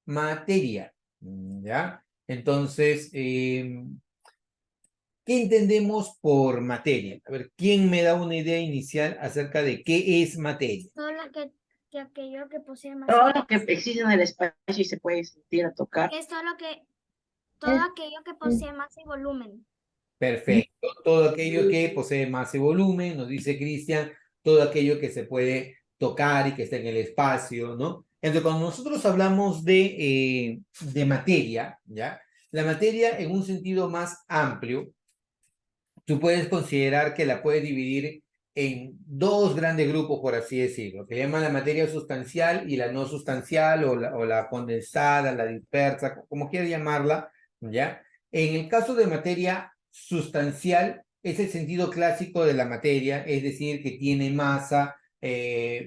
materia. ¿Ya? Entonces, ¿qué entendemos por materia? A ver, ¿quién me da una idea inicial acerca de qué es materia? Todo lo que aquello que posee más. Todo lo que existe en el espacio y se puede sentir o tocar. Es todo aquello que posee masa y volumen. Perfecto. Todo aquello que posee masa y volumen, nos dice Cristian, todo aquello que se puede tocar y que está en el espacio, ¿no? Entonces, cuando nosotros hablamos de materia, ¿ya? La materia en un sentido más amplio, tú puedes considerar que la puedes dividir en dos grandes grupos, por así decirlo, que llaman la materia sustancial y la no sustancial, o la condensada, la dispersa, como quieras llamarla, ¿ya? En el caso de materia sustancial, es el sentido clásico de la materia, es decir, que tiene masa,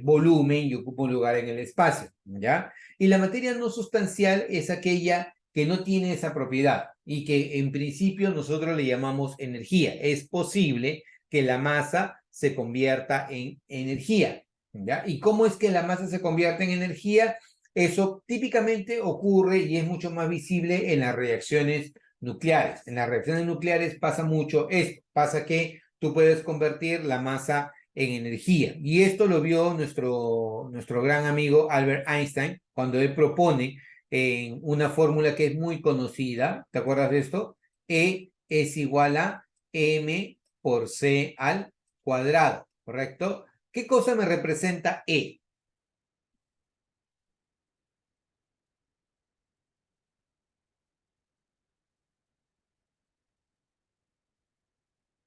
volumen y ocupa un lugar en el espacio, ¿ya? Y la materia no sustancial es aquella que no tiene esa propiedad y que en principio nosotros le llamamos energía. Es posible que la masa se convierta en energía, ¿ya? ¿Y cómo es que la masa se convierte en energía? Eso típicamente ocurre y es mucho más visible en las reacciones nucleares. En las reacciones nucleares pasa mucho esto, pasa que tú puedes convertir la masa en energía. Y esto lo vio nuestro gran amigo Albert Einstein cuando él propone en una fórmula que es muy conocida, ¿te acuerdas de esto? E es igual a m por c al cuadrado, ¿correcto? ¿Qué cosa me representa E?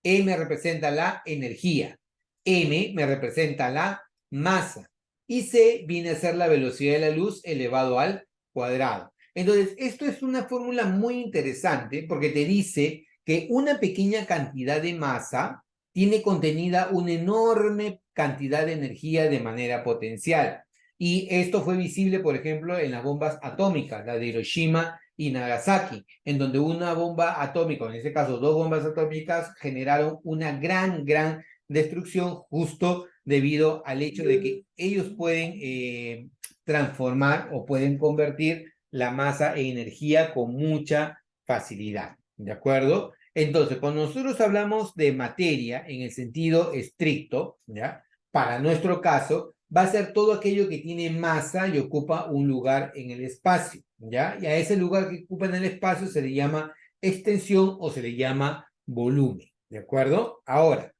E me representa la energía, M me representa la masa y C viene a ser la velocidad de la luz elevado al cuadrado. Entonces, esto es una fórmula muy interesante porque te dice que una pequeña cantidad de masa tiene contenida una enorme cantidad de energía de manera potencial. Y esto fue visible, por ejemplo, en las bombas atómicas, la de Hiroshima y Nagasaki, en donde una bomba atómica, en este caso dos bombas atómicas, generaron una gran destrucción justo debido al hecho de que ellos pueden transformar o pueden convertir la masa en energía con mucha facilidad, ¿de acuerdo? Entonces, cuando nosotros hablamos de materia en el sentido estricto, ¿ya? Para nuestro caso, va a ser todo aquello que tiene masa y ocupa un lugar en el espacio, ¿ya? Y a ese lugar que ocupa en el espacio se le llama extensión o se le llama volumen, ¿de acuerdo? Ahora,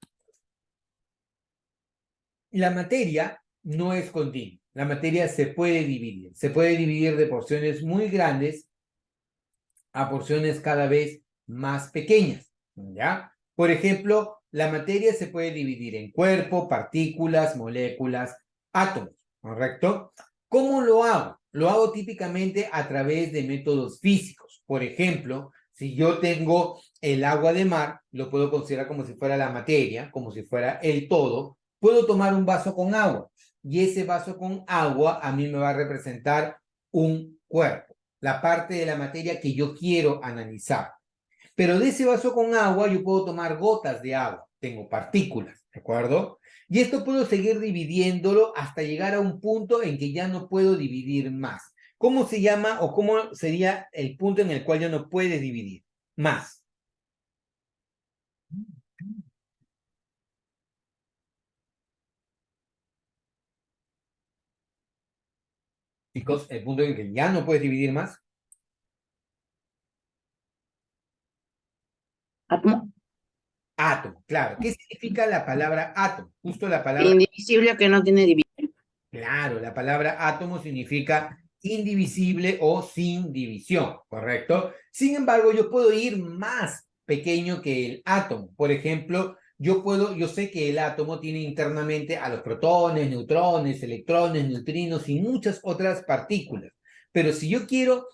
la materia no es continua. La materia se puede dividir de porciones muy grandes a porciones cada vez más pequeñas, ¿ya? Por ejemplo, la materia se puede dividir en cuerpo, partículas, moléculas, átomos, ¿correcto? ¿Cómo lo hago? Lo hago típicamente a través de métodos físicos. Por ejemplo, si yo tengo el agua de mar, lo puedo considerar como si fuera la materia, como si fuera el todo. Puedo tomar un vaso con agua y ese vaso con agua a mí me va a representar un cuerpo, la parte de la materia que yo quiero analizar. Pero de ese vaso con agua yo puedo tomar gotas de agua, tengo partículas, ¿de acuerdo? Y esto puedo seguir dividiéndolo hasta llegar a un punto en que ya no puedo dividir más. ¿Cómo se llama o cómo sería el punto en el cual ya no puedes dividir más? Chicos, el punto en que ya no puedes dividir más. Átomo. Átomo, claro. ¿Qué significa la palabra átomo? Justo la palabra. Indivisible que no tiene división. Claro, la palabra átomo significa indivisible o sin división, ¿correcto? Sin embargo, yo puedo ir más pequeño que el átomo. Por ejemplo, yo sé que el átomo tiene internamente a los protones, neutrones, electrones, neutrinos y muchas otras partículas. Pero si yo quiero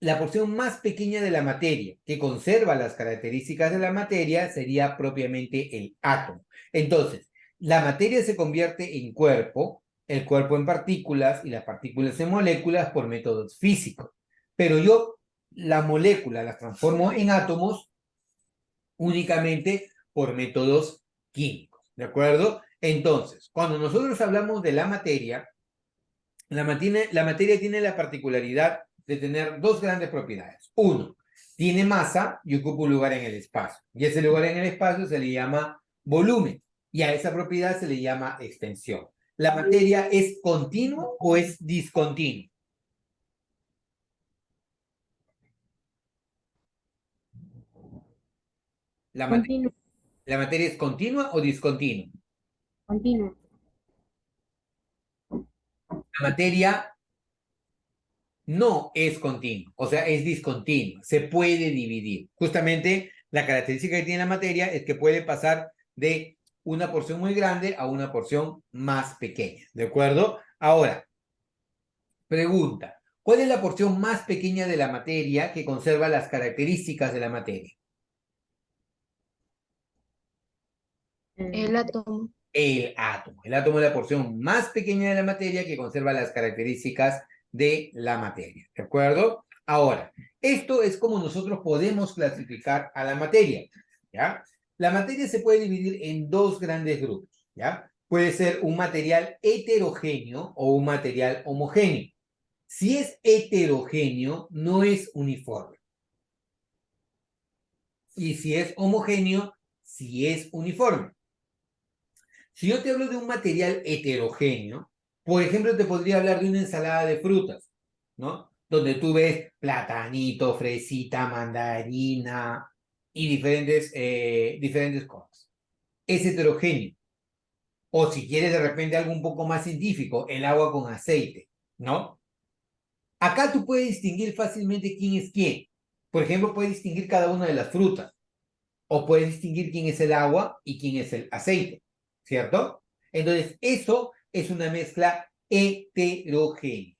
la porción más pequeña de la materia, que conserva las características de la materia, sería propiamente el átomo. Entonces, la materia se convierte en cuerpo, el cuerpo en partículas y las partículas en moléculas por métodos físicos. Pero yo la molécula las transformo en átomos únicamente por métodos químicos, ¿de acuerdo? Entonces, cuando nosotros hablamos de la materia tiene la particularidad de tener dos grandes propiedades. Uno, tiene masa y ocupa un lugar en el espacio. Y ese lugar en el espacio se le llama volumen. Y a esa propiedad se le llama extensión. ¿La materia es continua o es discontinua? Continuo, ¿La materia es continua o discontinua? continuo. La materia no es continua, o sea, es discontinua, se puede dividir. Justamente la característica que tiene la materia es que puede pasar de una porción muy grande a una porción más pequeña, ¿de acuerdo? Ahora, pregunta, ¿cuál es la porción más pequeña de la materia que conserva las características de la materia? El átomo. El átomo. El átomo es la porción más pequeña de la materia que conserva las características de la materia. ¿De acuerdo? Ahora, esto es como nosotros podemos clasificar a la materia. ¿Ya? La materia se puede dividir en dos grandes grupos. ¿Ya? Puede ser un material heterogéneo o un material homogéneo. Si es heterogéneo, no es uniforme. Y si es homogéneo, sí es uniforme. Si yo te hablo de un material heterogéneo, por ejemplo, te podría hablar de una ensalada de frutas, ¿no? Donde tú ves platanito, fresita, mandarina y diferentes cosas. Es heterogéneo. O si quieres de repente algo un poco más científico, el agua con aceite, ¿no? Acá tú puedes distinguir fácilmente quién es quién. Por ejemplo, puedes distinguir cada una de las frutas. O puedes distinguir quién es el agua y quién es el aceite, ¿cierto? Entonces, eso es una mezcla heterogénea.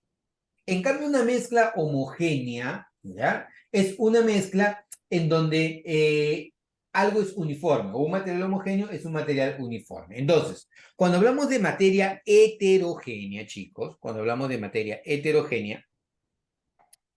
En cambio, una mezcla homogénea, ¿ya? Es una mezcla en donde algo es uniforme, o un material homogéneo es un material uniforme. Entonces, cuando hablamos de materia heterogénea, chicos, cuando hablamos de materia heterogénea,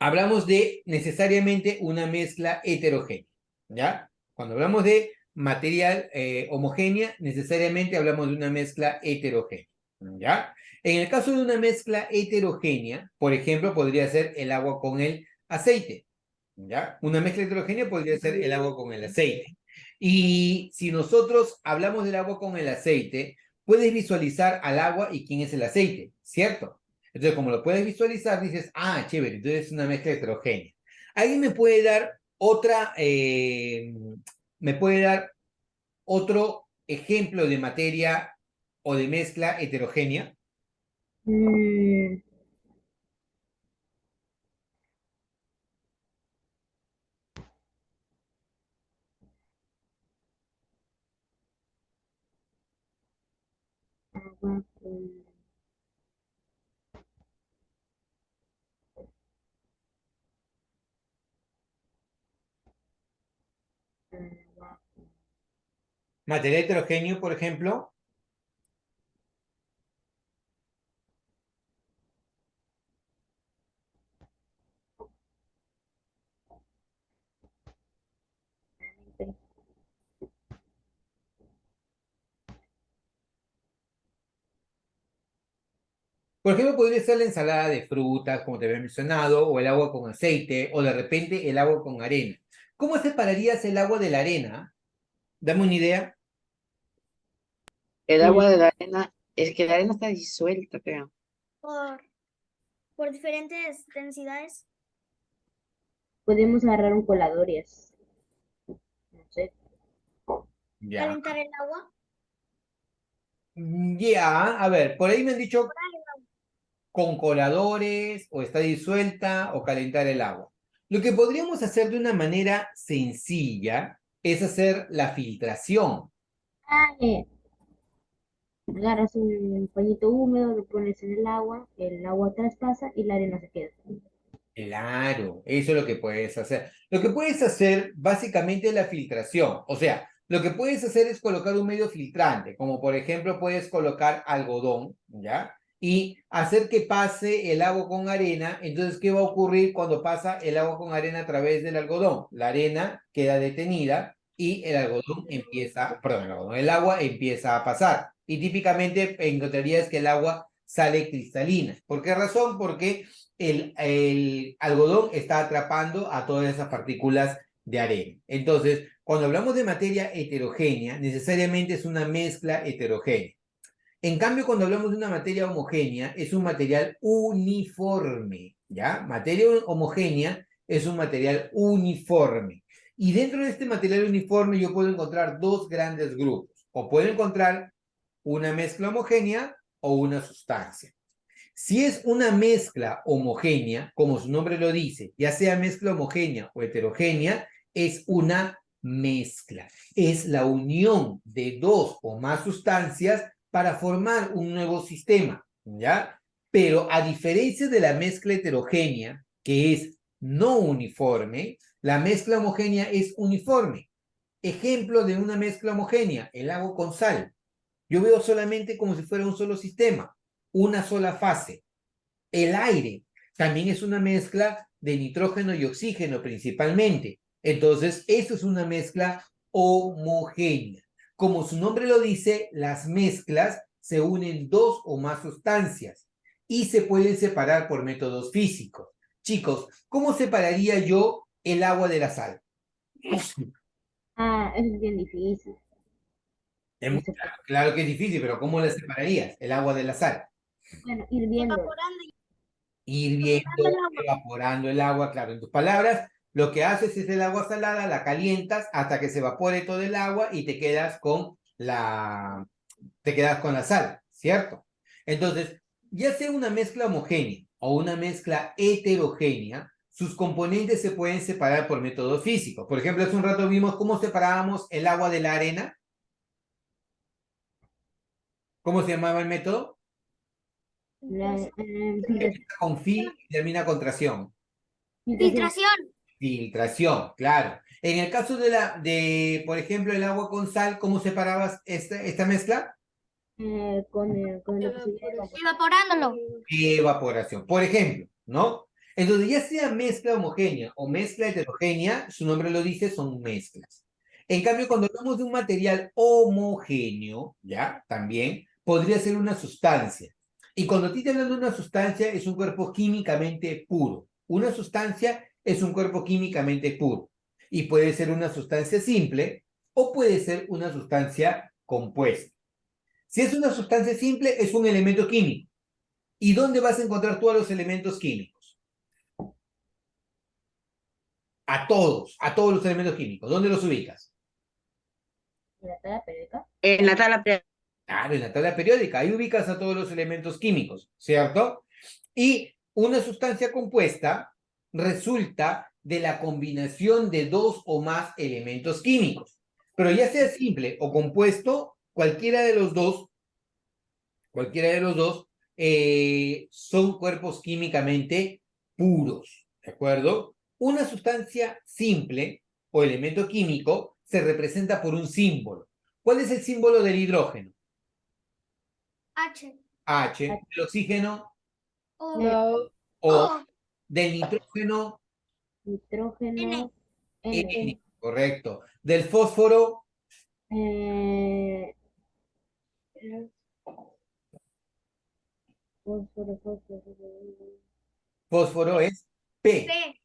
hablamos de necesariamente una mezcla heterogénea, ¿ya? Cuando hablamos de material homogénea, necesariamente hablamos de una mezcla heterogénea, ¿ya? En el caso de una mezcla heterogénea, por ejemplo, podría ser el agua con el aceite, ¿ya? Una mezcla heterogénea podría ser el agua con el aceite. Y si nosotros hablamos del agua con el aceite, puedes visualizar al agua y quién es el aceite, ¿cierto? Entonces, como lo puedes visualizar, dices, ah, chévere, entonces es una mezcla heterogénea. ¿Alguien me puede dar otro ejemplo de materia o de mezcla heterogénea? Mm, agua con agua. Material heterogéneo, por ejemplo. Por ejemplo, podría ser la ensalada de frutas, como te había mencionado, o el agua con aceite, o de repente el agua con arena. ¿Cómo separarías el agua de la arena? Dame una idea. El Mm, agua de la arena, es que la arena está disuelta, creo. Por, por diferentes densidades. Podemos agarrar un colador y es, no sé. Ya. Calentar el agua. Ya, a ver, por ahí me han dicho con coladores, o está disuelta, o calentar el agua. Lo que podríamos hacer de una manera sencilla es hacer la filtración. Ah, agarras un pañito húmedo, lo pones en el agua traspasa y la arena se queda. Claro, eso es lo que puedes hacer. Lo que puedes hacer básicamente es la filtración. O sea, lo que puedes hacer es colocar un medio filtrante, como por ejemplo puedes colocar algodón, ¿ya? Y hacer que pase el agua con arena. Entonces, ¿qué va a ocurrir cuando pasa el agua con arena a través del algodón? La arena queda detenida y el algodón empieza, perdón, el agua empieza a pasar. Y típicamente encontrarías que el agua sale cristalina. ¿Por qué razón? Porque el algodón está atrapando a todas esas partículas de arena. Entonces, cuando hablamos de materia heterogénea, necesariamente es una mezcla heterogénea. En cambio, cuando hablamos de una materia homogénea, es un material uniforme, ¿ya? Materia homogénea es un material uniforme. Y dentro de este material uniforme yo puedo encontrar dos grandes grupos. O puedo encontrar una mezcla homogénea o una sustancia. Si es una mezcla homogénea, como su nombre lo dice, ya sea mezcla homogénea o heterogénea, es una mezcla. Es la unión de dos o más sustancias para formar un nuevo sistema, ¿ya? Pero a diferencia de la mezcla heterogénea, que es no uniforme, la mezcla homogénea es uniforme. Ejemplo de una mezcla homogénea, el agua con sal. Yo veo solamente como si fuera un solo sistema, una sola fase. El aire también es una mezcla de nitrógeno y oxígeno principalmente. Entonces, eso es una mezcla homogénea. Como su nombre lo dice, las mezclas se unen dos o más sustancias y se pueden separar por métodos físicos. Chicos, ¿cómo separaría yo el agua de la sal? Ah, eso es bien difícil. No sé Claro, claro que es difícil, pero ¿cómo la separarías? El agua de la sal. Bueno, hirviendo. Evaporando Hirviendo, el agua. evaporando el agua, claro, en tus palabras, lo que haces es el agua salada, la calientas hasta que se evapore todo el agua y te quedas con la sal, ¿cierto? Entonces, ya sea una mezcla homogénea o una mezcla heterogénea, sus componentes se pueden separar por métodos físicos. Por ejemplo, hace un rato vimos cómo separábamos el agua de la arena. ¿Cómo se llamaba el método? Filtración. Con fil y termina con tracción. Filtración. Filtración, claro. En el caso por ejemplo, el agua con sal, ¿cómo separabas esta mezcla? Con la posibilidad de evaporar. Evaporándolo. Evaporación, por ejemplo, ¿no? Entonces, ya sea mezcla homogénea o mezcla heterogénea, su nombre lo dice, son mezclas. En cambio, cuando hablamos de un material homogéneo, ¿ya? También podría ser una sustancia. Y cuando a ti te hablan de una sustancia, es un cuerpo químicamente puro. Una sustancia es un cuerpo químicamente puro. Y puede ser una sustancia simple o puede ser una sustancia compuesta. Si es una sustancia simple, es un elemento químico. ¿Y dónde vas a encontrar todos los elementos químicos? A todos los elementos químicos. ¿Dónde los ubicas? La tabla periódica. En la tabla periódica. Claro, en la tabla periódica. Ahí ubicas a todos los elementos químicos, ¿cierto? Y una sustancia compuesta resulta de la combinación de dos o más elementos químicos. Pero ya sea simple o compuesto, cualquiera de los dos son cuerpos químicamente puros, ¿de acuerdo? Una sustancia simple o elemento químico se representa por un símbolo. ¿Cuál es el símbolo del hidrógeno? H. H. ¿Del oxígeno? O. No. O. ¿Del nitrógeno? Nitrógeno. N. Correcto. ¿Del fósforo? Eh, fósforo, Fósforo es P, P.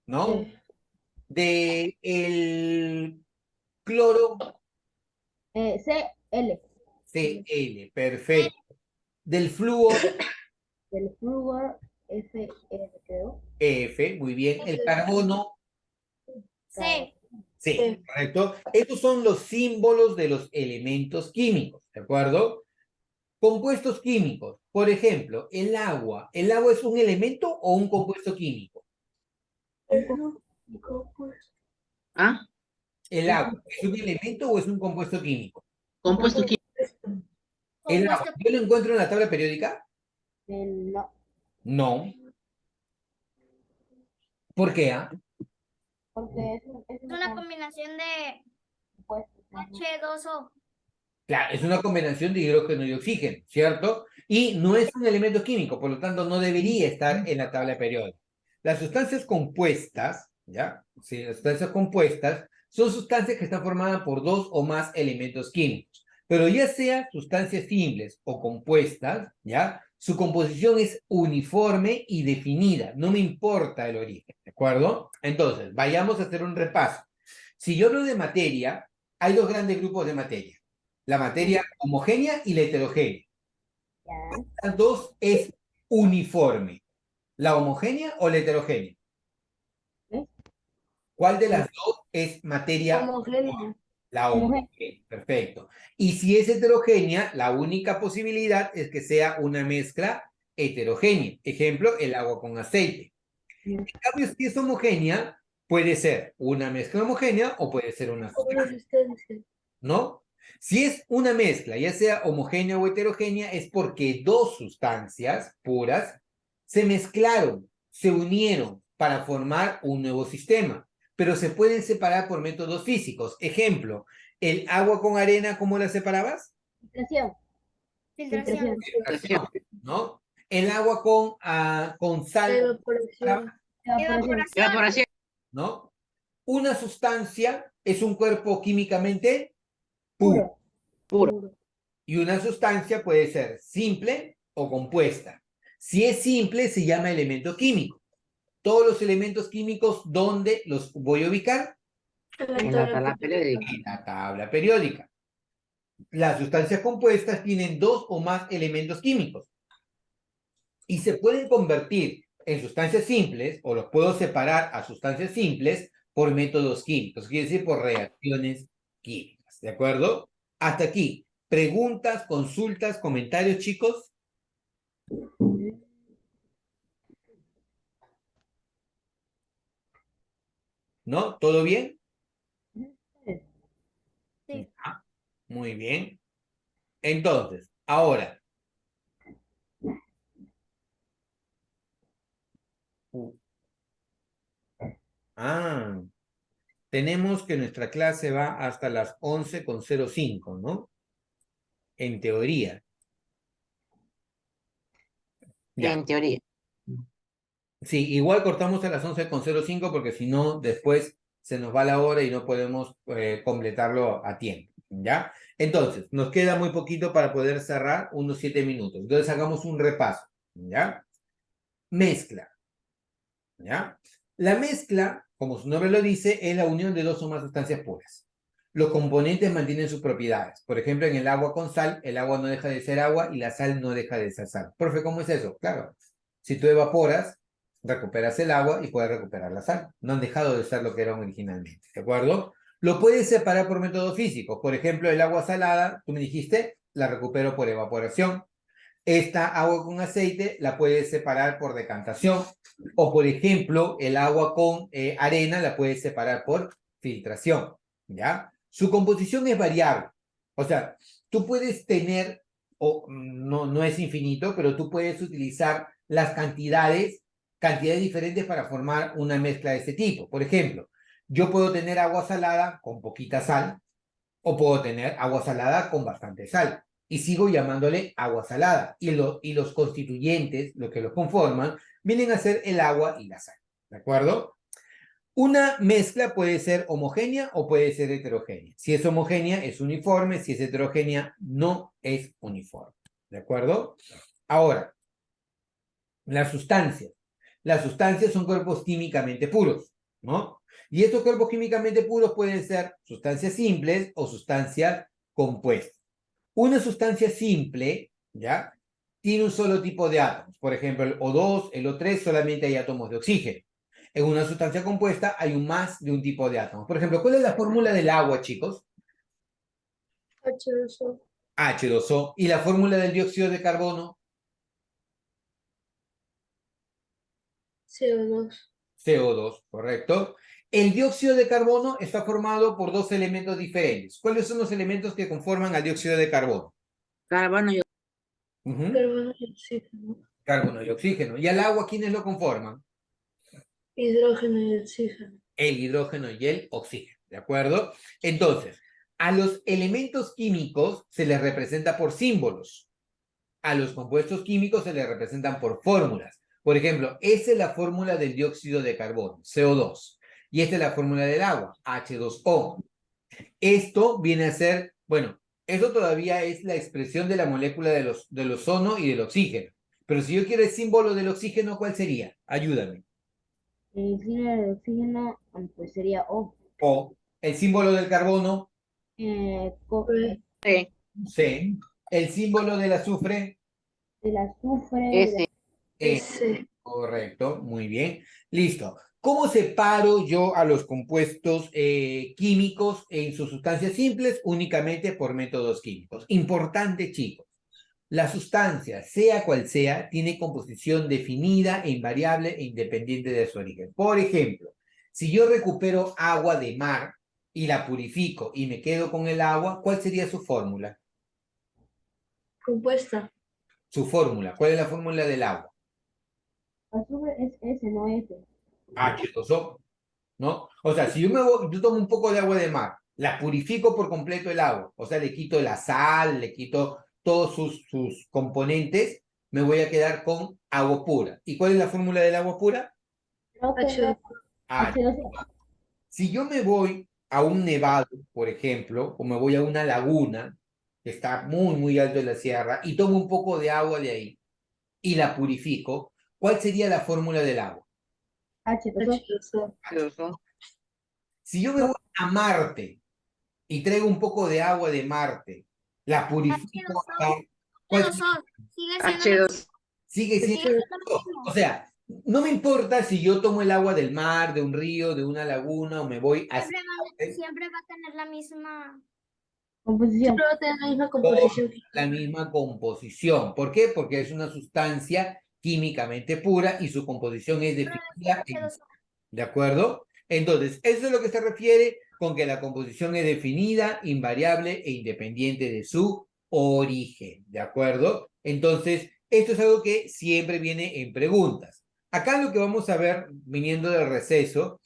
¿no? De el cloro, Cl. Cl, perfecto. Del flúor, Del flúor, Fr, creo. F, muy bien. El carbono, C. C, correcto. Estos son los símbolos de los elementos químicos, ¿de acuerdo? Compuestos químicos, por ejemplo, el agua. ¿El agua es un elemento o un compuesto químico? ¿Ah? ¿El agua es un elemento o es un compuesto químico? Compuestos químicos. ¿El agua yo lo encuentro en la tabla periódica? No, No. ¿Por qué? porque es Es una combinación de compuesto. H2O. Claro, es una combinación de hidrógeno y oxígeno, ¿cierto? Y no es un elemento químico, por lo tanto no debería estar en la tabla periódica. Las sustancias compuestas, ¿ya? Sí, las sustancias compuestas son sustancias que están formadas por dos o más elementos químicos. Pero ya sea sustancias simples o compuestas, ¿ya? Su composición es uniforme y definida, no me importa el origen, ¿de acuerdo? Entonces, vayamos a hacer un repaso. Si yo hablo de materia, hay dos grandes grupos de materia, la materia homogénea y la heterogénea. Ya. Las dos es uniforme, la homogénea o la heterogénea. ¿Ves? ¿Cuál de las dos es materia? Homogénea. La Homogénea. homogénea, perfecto. Y si es heterogénea, la única posibilidad es que sea una mezcla heterogénea. Ejemplo, el agua con aceite. Ya. En cambio, si es homogénea, puede ser una mezcla homogénea o puede ser una sustancia, ¿no? Si es una mezcla, ya sea homogénea o heterogénea, es porque dos sustancias puras se mezclaron, se unieron para formar un nuevo sistema, pero se pueden separar por métodos físicos. Ejemplo, el agua con arena, ¿cómo la separabas? Filtración. Filtración. Filtración. ¿No? El agua con sal, Evaporación. Evaporación. Evaporación. ¿no? Una sustancia es un cuerpo químicamente puro. Puro. Puro. Y una sustancia puede ser simple o compuesta. Si es simple, se llama elemento químico. Todos los elementos químicos, ¿dónde los voy a ubicar? En la tabla periódica. En la tabla periódica. Las sustancias compuestas tienen dos o más elementos químicos y se pueden convertir en sustancias simples o los puedo separar a sustancias simples por métodos químicos, quiere decir por reacciones químicas. ¿De acuerdo? Hasta aquí. ¿Preguntas, consultas, comentarios, chicos? ¿No? ¿Todo bien? Sí. Ah, muy bien. Entonces, ahora. Ah, tenemos que nuestra clase va hasta las 11:05, ¿no? En teoría. Ya. En teoría. Sí, igual cortamos a las 11:05 porque si no, después se nos va la hora y no podemos completarlo a tiempo, ¿ya? Entonces, nos queda muy poquito para poder cerrar, unos 7 minutos. Entonces, hagamos un repaso, ¿ya? Mezcla, ¿ya? La mezcla, como su nombre lo dice, es la unión de dos o más sustancias puras. Los componentes mantienen sus propiedades. Por ejemplo, en el agua con sal, el agua no deja de ser agua y la sal no deja de ser sal. Profe, ¿cómo es eso? Claro, si tú evaporas, recuperas el agua y puedes recuperar la sal. No han dejado de ser lo que eran originalmente, ¿de acuerdo? Lo puedes separar por métodos físicos. Por ejemplo, el agua salada, tú me dijiste, la recupero por evaporación. Esta agua con aceite la puedes separar por decantación. O, por ejemplo, el agua con arena la puedes separar por filtración, ¿ya? Su composición es variable. O sea, tú puedes tener, o no es infinito, pero tú puedes utilizar las cantidades diferentes para formar una mezcla de este tipo. Por ejemplo, yo puedo tener agua salada con poquita sal, o puedo tener agua salada con bastante sal. Y sigo llamándole agua salada. Y los constituyentes, lo que lo conforman, vienen a ser el agua y la sal. ¿De acuerdo? Una mezcla puede ser homogénea o puede ser heterogénea. Si es homogénea, es uniforme. Si es heterogénea, no es uniforme. ¿De acuerdo? Ahora, las sustancias. Las sustancias son cuerpos químicamente puros, ¿no? Y estos cuerpos químicamente puros pueden ser sustancias simples o sustancias compuestas. Una sustancia simple, ¿ya? Tiene un solo tipo de átomos. Por ejemplo, el O2, el O3, solamente hay átomos de oxígeno. En una sustancia compuesta hay más de un tipo de átomos. Por ejemplo, ¿cuál es la fórmula del agua, chicos? H2O. H2O. ¿Y la fórmula del dióxido de carbono? CO2. CO2, ¿correcto? El dióxido de carbono está formado por dos elementos diferentes. ¿Cuáles son los elementos que conforman al dióxido de carbono? Carbono y Carbono y oxígeno. Carbono y oxígeno. ¿Y al agua quiénes lo conforman? Hidrógeno y oxígeno. El hidrógeno y el oxígeno, ¿de acuerdo? Entonces, a los elementos químicos se les representa por símbolos. A los compuestos químicos se les representan por fórmulas. Por ejemplo, esa es la fórmula del dióxido de carbono, CO2. Y esta es la fórmula del agua, H2O. Esto viene a ser, bueno, eso todavía es la expresión de la molécula del ozono y del oxígeno. Pero si yo quiero el símbolo del oxígeno, ¿cuál sería? Ayúdame. El símbolo de oxígeno, pues sería O. O el símbolo del carbono, Sí, C. El símbolo del azufre, del azufre, ese. E. Correcto, muy bien. Listo. ¿Cómo separo yo a los compuestos químicos en sus sustancias simples? Únicamente por métodos químicos. Importante, chicos. La sustancia, sea cual sea, tiene composición definida e invariable e independiente de su origen. Por ejemplo, si yo recupero agua de mar y la purifico y me quedo con el agua, ¿cuál sería su fórmula? Compuesta. Su fórmula. ¿Cuál es la fórmula del agua? azufre es S, no F. H2O, ¿no? O sea, si yo tomo un poco de agua de mar, la purifico por completo el agua, o sea, le quito la sal, le quito todos sus componentes, me voy a quedar con agua pura. ¿Y cuál es la fórmula del agua pura? Creo que H2O. H. H2O. Si yo me voy a un nevado, por ejemplo, o me voy a una laguna que está muy, muy alto en la sierra y tomo un poco de agua de ahí y la purifico, ¿cuál sería la fórmula del agua? H2O. H2O. Si yo me voy a Marte y traigo un poco de agua de Marte, la purifico acá, ¿cuál H2O, sigue siendo lo H2O. sigue sigue siendo? siendo lo mismo. O sea, no me importa si yo tomo el agua del mar, de un río, de una laguna o me voy a Siempre va a tener la misma. Composición. Siempre va a tener la misma composición. la misma composición. ¿Por qué? Porque es una sustancia químicamente pura y su composición es definida en H2O. ¿de acuerdo? Entonces, eso es lo que se refiere con que la composición es definida, invariable e independiente de su origen, ¿de acuerdo? Entonces, esto es algo que siempre viene en preguntas. Acá lo que vamos a ver, viniendo del receso,